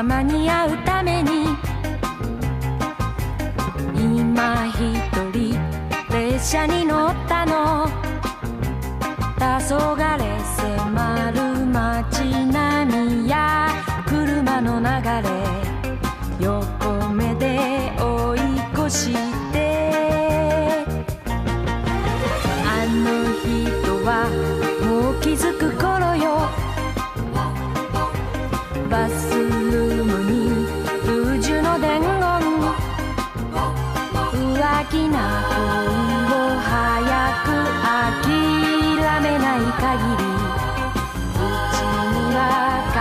ママに会うために今一人列車に乗ったの。黄昏迫る街並みや車の流れ、横目で追い越して、あの人はもう気づく頃よ。バスルームにルージュの伝言、浮気な恋を早く諦めない限りうちには帰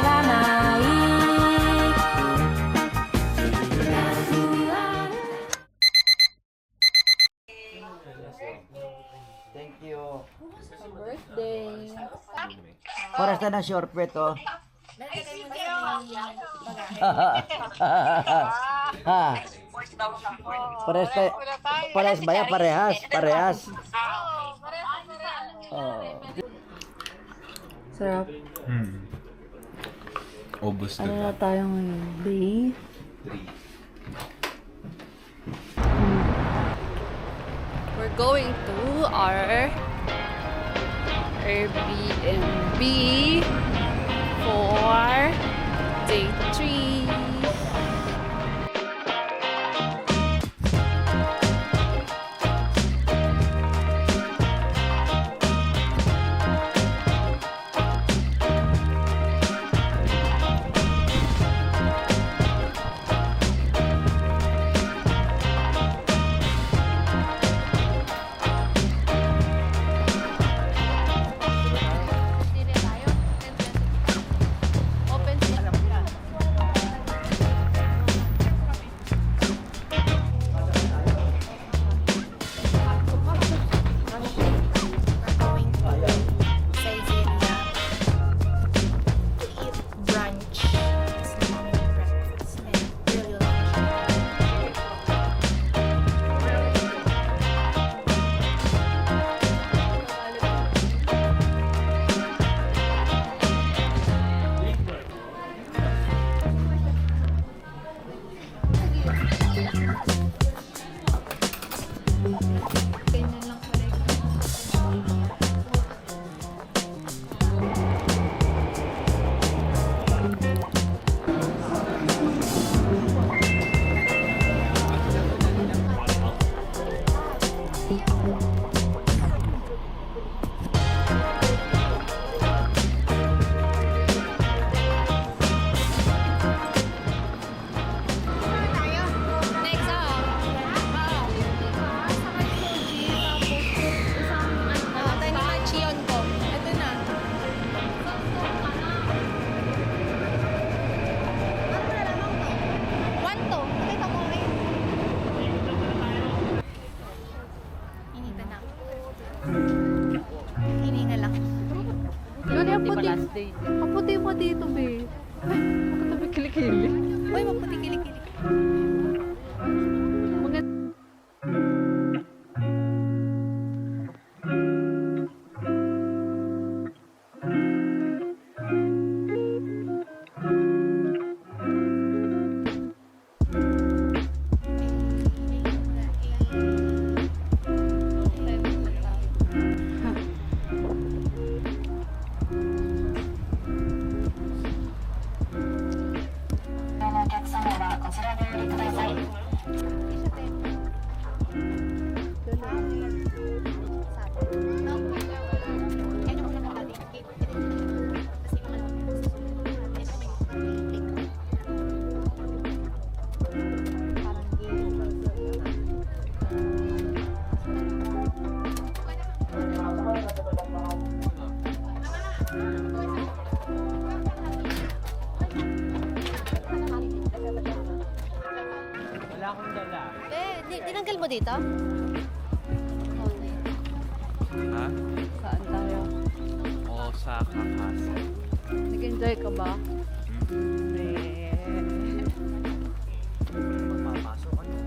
らない。Thank you. Birthday. Paras na ng short pet, oh. Ha. Parehas ba yan? Parehas. Oh. Sarap. Ubus Ano na. na tayo ngayon? Day? 3. We're going to our Airbnb for day 3. Kaputi mo dito, be. Ay, makatabi kilikili. Uy, maputi kilikili. Tinanggal mo dito? Ha? Saan tayo? Osaka Castle. Nag-enjoy ka ba? Magpapasok ka na.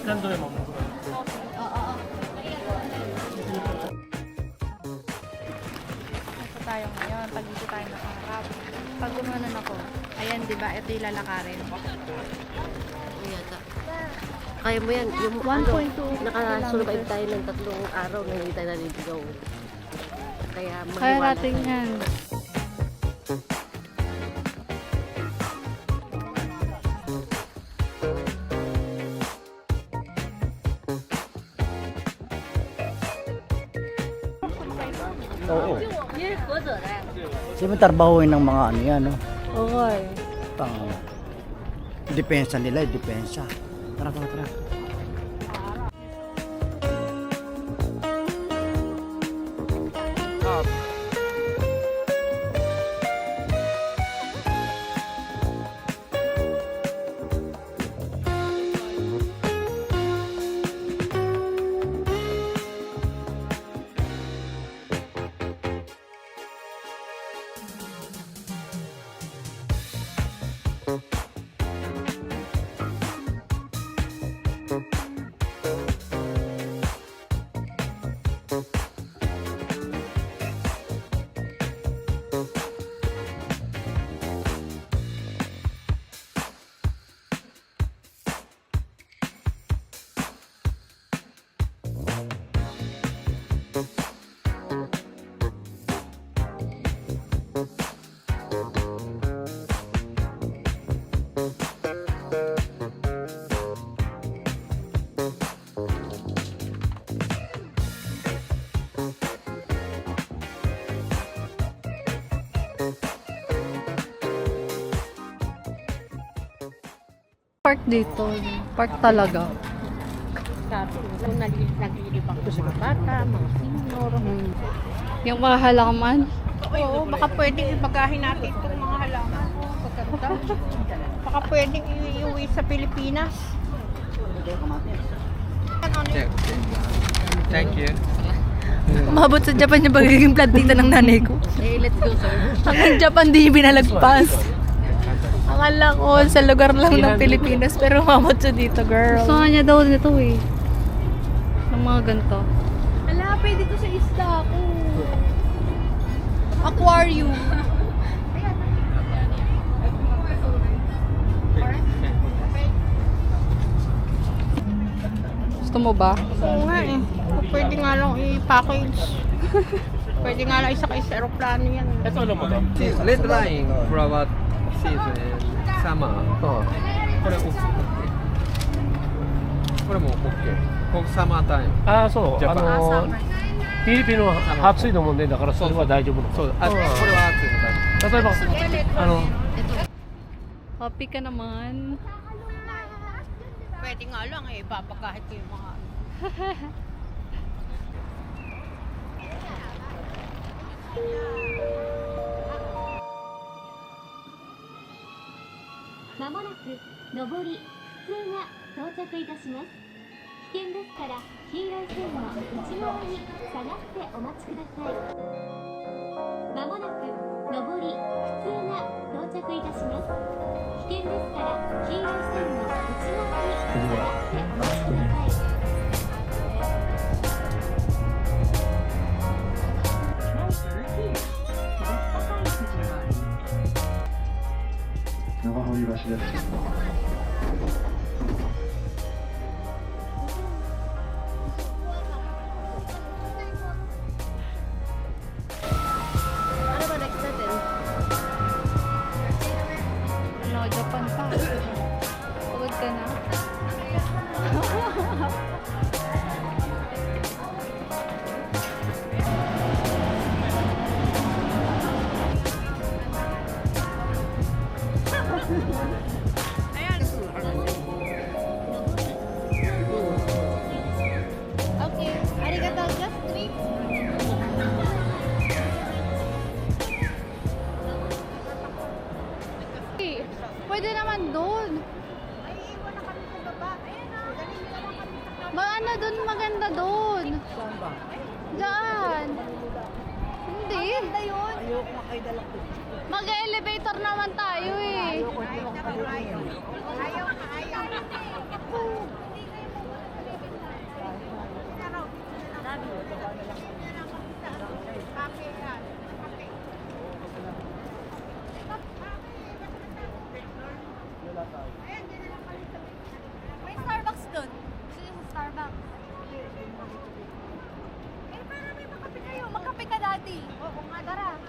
Ito tayo ngayon. Pag dito tayo nakaharap. Pag gumanon ako, ayan, di ba? Ito yung lalakarin. Yata. Kaya mo yan. Yung 1.2 nakasurvive tayo ng 3 araw na hindi tayo naliligaw. Kaya Kaya maniwala natin tayo. yan. Oo. Siyempre tarbahuin ng mga ano yan, no? Okay. Pang depensa nila, depensa. Tara, tara, tara. Up. Park dito. Park talaga. Kung naglilibang mga bata, mga senior. Yung mga halaman. Oo, baka pwedeng ibagahin natin itong mga halaman. Baka pwedeng iuwi sa Pilipinas. Thank you. Umabot sa Japan yung pagiging plantita ng nanay ko. Eh, let's go, sir. Hanggang Japan di binalagpas. Akala ko sa lugar lang ng Pilipinas pero umabot siya dito, girl. Gusto niya daw nito eh. Ng mga ganito. Hala, pwede to sa isda ako. Aquarium. Gusto mo ba? Oo nga eh. Pwede nga lang i-package. Pwede nga lang isakay sa aeroplano yan. Red line flower season summer これ OK これも OK ここサマータイムああ、そう。ジャパンフィリピンは暑いのもんね、だからそれは大丈夫なの。そうあこれは暑いの大丈夫例えば、Happy ka naman. Pwede nga lang eh. Papagkahit ko yung mga... まもなく上り普通が到着いたします。危険ですから黄色い線の内側に下がってお待ちください。まもなく上り普通が到着いたします。危険ですから黄色い線の内側に下がってお待ちください。長堀橋です。Ano ba next natin? Ano, Japan pa. Pagod ka na? Okay. Arigato, just three. Pwede naman doon. Ano doon maganda doon? Diyan. Hindi. Maganda yun. Mag-elevator naman tayo eh. Kape yan. Kape. May Starbucks doon. Gusto niyo sa Starbucks? Eh, para may makape kayo. Magkape ka, Daddy. Oo nga, tara.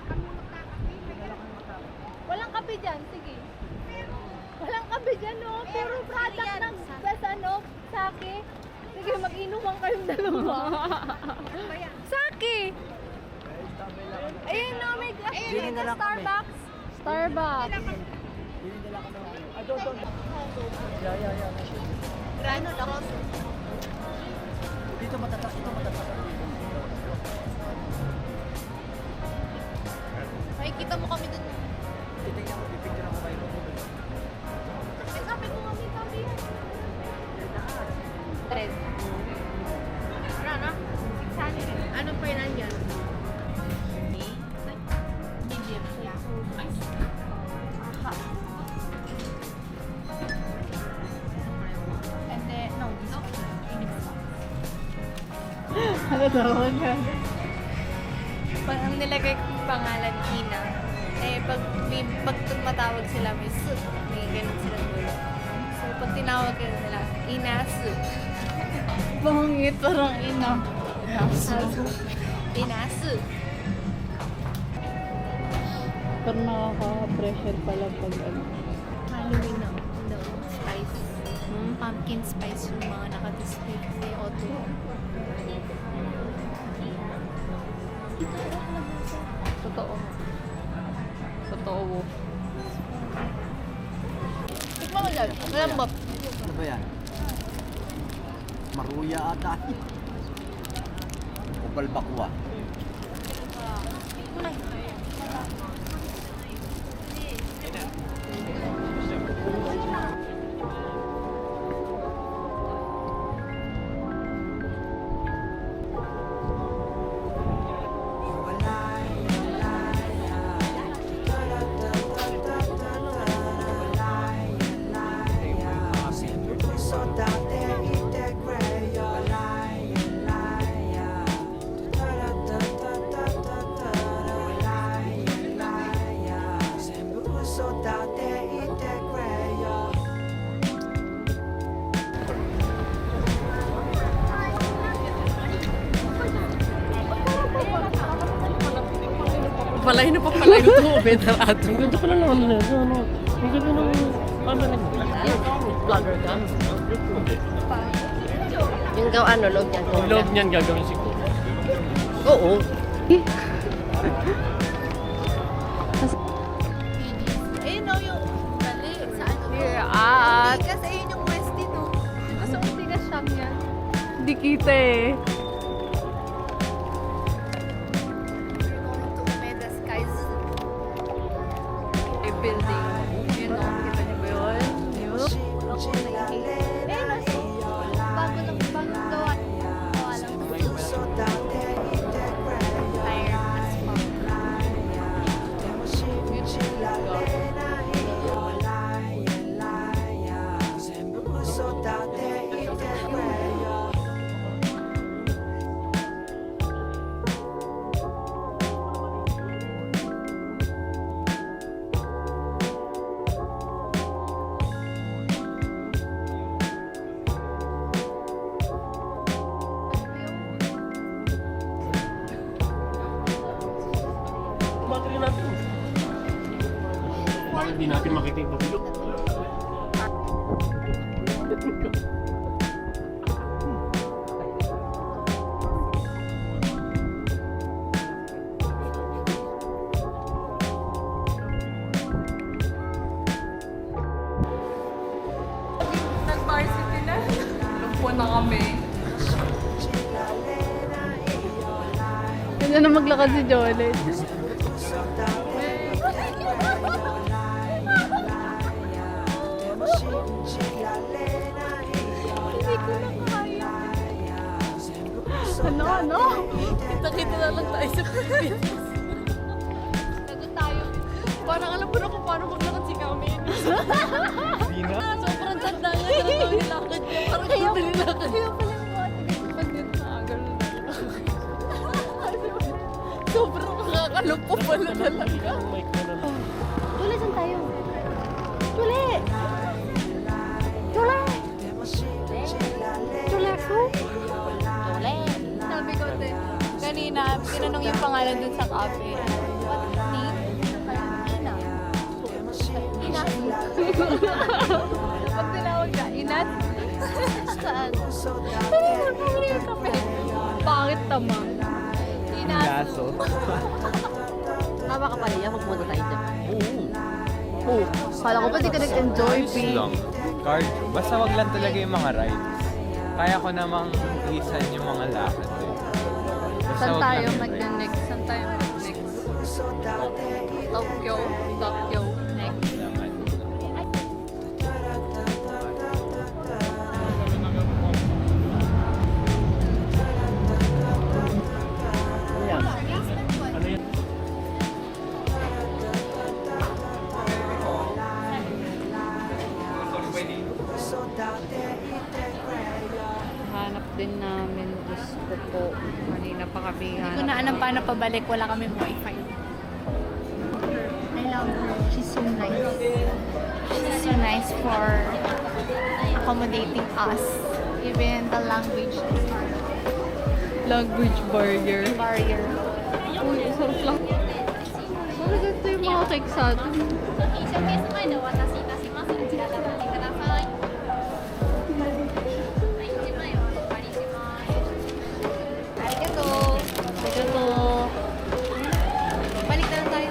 Walang kape dyan, sige. Walang kape dyan, no? Pero product ng best, sake. Sige, mag-inuman kayong dalawa. Sake! Ayun, no, may glass Bili na lang kami. Starbucks. Starbucks. Ano lang? Dito matatak, ito matatak. Makikita mo kami dun. Titingnan ko, pipicture ako kayo. Eh, sabi ko kami yan. Red. Ano na? 600. Anong painan yan? Medium. Yeah. And then, no. Ano naman yan? Ang nilagay kong pangalan, Ina. Eh, pag tumatawag sila, may su. May ganun silang dulo. So, pag tinawag ka nila, Inasu. Pangit, parang ina. Inasu. Inasu. Pero nakaka-pressure pala pag ano. Halloween na. No, spice. Pumpkin spice yung mga nakadisplay sa auto. Totoo. Totoo. Tikman mo dyan. Malambot. Ano ba yan? Maruya ata. O balbakwa. Palahin na papalahin ito. Better ato. Ang ganda ko lang naman na ano. Ang ganda ng camera niya. Vlogger ka? Yung gaw ano, log yan. Ang loob niyan gagawin siguro. Oo. Ayun no, yung dali. Saan? Here at Kasi ayun yung west dito. Gusto ko tigas shop yan. di kita eh. To Meda Skies. May building. Yun o, kita niyo ba yun? Yun. Eh, nasa bago ng bagong gawa. Gawa lang. Tire as fuck. Battery natin. Bakit di natin makita yung pabilo? Nag-varsity na. Lupuan na kami. Ganyan na maglakad si Jolet. Hindi ko na kaya. Ano? Kita-kita na lang tayo sa Pilipinas. Nagod tayo. Parang alam ko na kung paano maglakad si Kamin. Sobrang tanda nga na ito nilakad niya. Parang kaya nilakad. Kaya pala yung mga tigil sa pagdito na agad. Alam po pala talaga. Tule, saan tayo? Tule! Tule! Tule ko? Tule! Sabi ko, te, kanina, tinanong yung pangalan dun sa cafe. What name? Ina. Ina. Pag tinawag ka, Inat? Saan? Ano yung kape? Bakit tama? Inaso. Tama ka pala yan, magmuna tayo dyan. Oh, kala ko ba di ka nag-enjoy, babe? Lang. Cardio. Basta wag lang talaga yung mga rides. Kaya ko namang isan yung mga lakad eh. Basta Saan wag tayo lang yung mag-next? Saan tayo mag-next? Tokyo. Tokyo. Next. Hanap din namin. Gusto po. Kanina pa kami Hindi ko na alam paano pabalik. Wala kami wifi. I love her. She's so nice. She's so nice for accommodating us. Even the language Language barrier. barrier. Uy, sarap lang. Bakit ganito yung mga cake sa atin? Ito. Balik na lang tayo.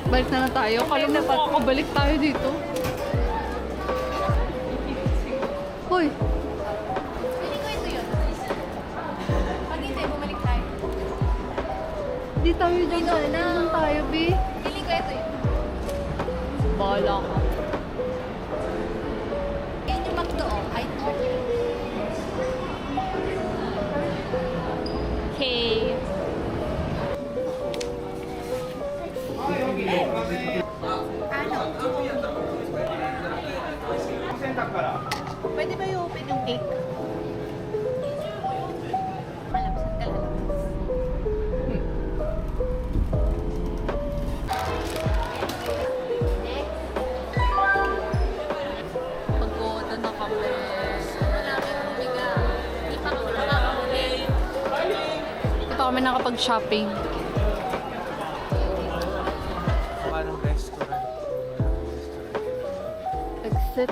Balik na lang tayo. Kala mo makakabalik tayo dito. Hoy, Feeling ko ito yun. Pag hindi, bumalik tayo. di tayo dyan. Dito tayo, B. Feeling ko ito yun. Bahala ka. Yan yung McDo. Ay, okay. Pwede ba i-open yung cake? Alam, saan ka lalabas? Pagod na kami. Ito kami nakapag-shopping. Parang restaurant. Exit.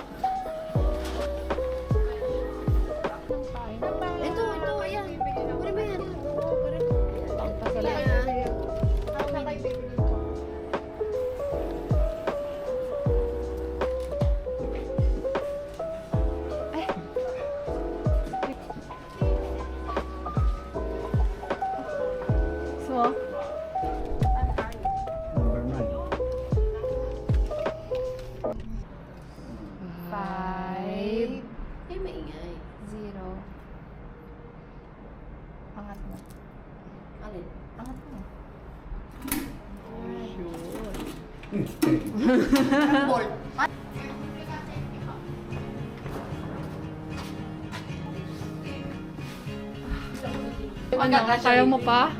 Ito, ayan. Pwede ba yan? Ang pasala. So, Number 9. 5, Eh, maingay. 0. Angat mo. Alin? Angat mo. Ano? Kaya mo pa?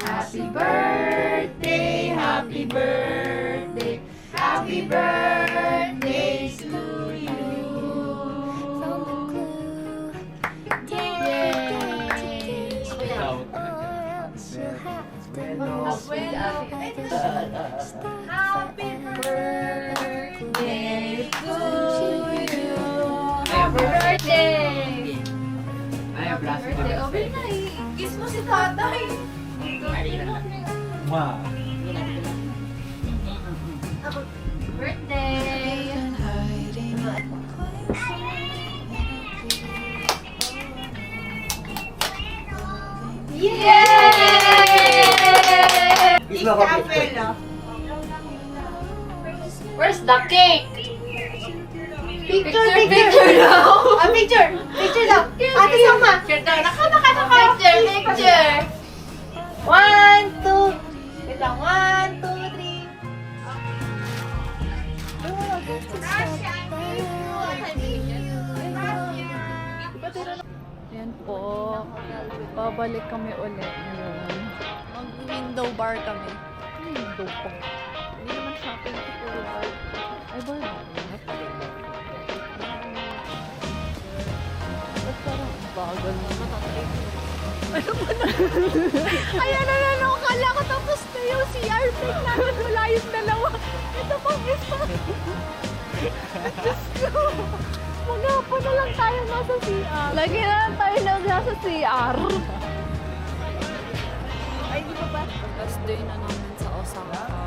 Happy birthday, happy birthday, happy birthday to you. Happy birthday to you. Happy birthday. Happy birthday. O, na, kiss mo si tatay. Wow. Birthday. Yay! Where's the cake? Picture daw. Picture daw. Ate sama. Picture daw. Picture. 1, 2. Wait lang. 1, 2, 3. Yan po. babalik kami ulit. Mag-window bar kami. Window bar? Hindi naman shopping ito puro bar. Ay, bar ba? Ba't parang bagal na matatry ko? Ano ba na? Ayan na, kala ko tapos na yung CR pick natin. Wala yung dalawa. Ito pang isa. Diyos ko. Mag-hapon na lang tayo nasa CR. Lagi na lang tayo nasa CR. Ay, di ba ba? Last day na namin sa Osaka.